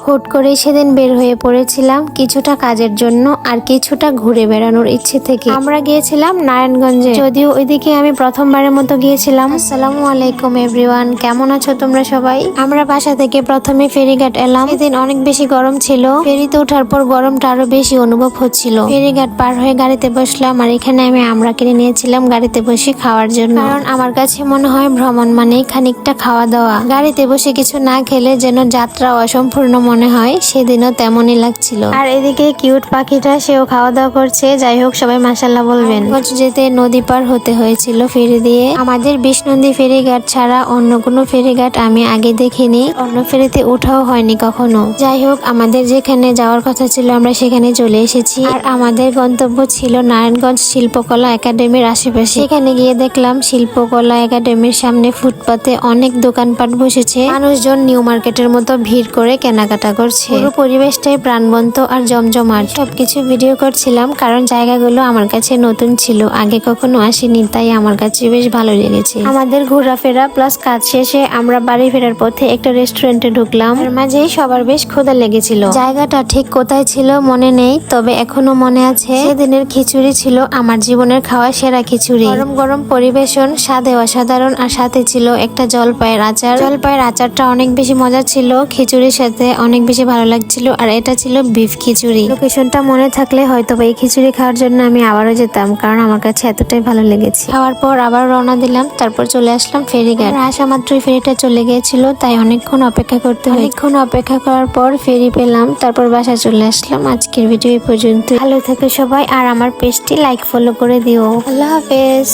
হুট করেই সেদিন বের হয়ে পড়েছিলাম কিছুটা কাজের জন্য আর কিছুটা ঘুরে বেড়ানোর ইচ্ছে থেকে। আমরা গিয়েছিলাম নারায়ণগঞ্জে, যদিও ওইদিকে আমি প্রথমবারের মতো গিয়েছিলাম। আসসালামু আলাইকুম এভরিওয়ান, কেমন আছো তোমরা সবাই? আমরা বাসা থেকে প্রথমে ফেরিঘাট এলাম। সেদিন অনেক বেশি গরম ছিল, ফেরিতে ওঠার পর গরমটা আরো বেশি অনুভব হচ্ছিল। ফেরিঘাট পার হয়ে গাড়িতে বসলাম আর এখানে আমি আমরা কিনে নিয়েছিলাম গাড়িতে বসে খাওয়ার জন্য, কারণ আমার কাছে মনে হয় ভ্রমণ মানে খানিকটা খাওয়া দাওয়া। গাড়িতে বসে কিছু না খেলে যেন যাত্রা অসম্পূর্ণ মনে হয়, সেদিনও তেমনই লাগছিল। আর এদিকে কিউট পাখিটা, সেও খাওয়া দাওয়া করছে। যাই হোক, সবাই মাশাআল্লাহ বলবেন। যেতে নদী পার হতে হয়েছিল ফেরি দিয়ে। আমাদের বিষ্ণুন্দী ফেরিঘাট ছাড়া অন্য কোনো ফেরিঘাট আমি আগে দেখিনি, অন্য ফেরিতে ওঠাও হয়নি কখনো। যাই হোক, আমাদের যেখানে যাওয়ার কথা ছিল আমরা সেখানে চলে এসেছি। আর আমাদের গন্তব্য ছিল নারায়ণগঞ্জ শিল্পকলা একাডেমির আশেপাশে। সেখানে গিয়ে দেখলাম শিল্পকলা একাডেমির সামনে ফুটপাতে অনেক দোকানপাট বসেছে, মানুষজন নিউ মার্কেটের মতো ভিড় করে কেনাকাটা করছে। পুরো পরিবেশটাই প্রাণবন্ত আর জমজমাট। সবকিছু ভিডিও করছিলাম কারণ জায়গাগুলো আমার কাছে নতুন ছিল, আগে কখনো আসিনি, তাই আমার কাছে বেশ ভালো লেগেছে। আমাদের ঘোরাফেরা প্লাস কাজ শেষে আমরা বাড়ি ফেরার পথে একটা রেস্টুরেন্টে ঢুকলাম। এর মাঝেই সবার বেশ ক্ষুধা লেগেছিল। জায়গাটা ঠিক কোথায় ছিল মনে নেই, তবে এখনো মনে আছে সেদিনের খিচুড়ি ছিল আমার জীবনের খাওয়া সেরা খিচুড়ি। গরম গরম পরিবেশন, স্বাদে অসাধারণ, আর সাথে ছিল একটা জলপাইয়ের আচার। জলপাইয়ের আচারটা অনেক বেশি মজা ছিল, খিচুড়ির সাথে অনেক বেশি ভালো লাগছিল। আর এটা ছিল বিফ খিচুড়ি। লোকেশনটা মনে থাকলে হয়তো এই খিচুড়ি খাওয়ার জন্য আমি আবারও যেতাম, কারণ আমার কাছে এতটাই ভালো লেগেছে। খাওয়ার পর আবার রওনা দিলাম, তারপর চলে আসলাম ফেরিঘাট। আসা মাত্রই ফেরিটা চলে গিয়েছিল, তাই অনেকক্ষণ অপেক্ষা করতে হয়। অনেকক্ষণ অপেক্ষা করার পর ফেরি পেলাম, তারপর বাসায় চলে আসলাম। আজকের ভিডিও এই পর্যন্ত। ভালো থেকো সবাই, আর আমার পেজটি লাইক ফলো করে দিও। আল্লাহ হাফেজ।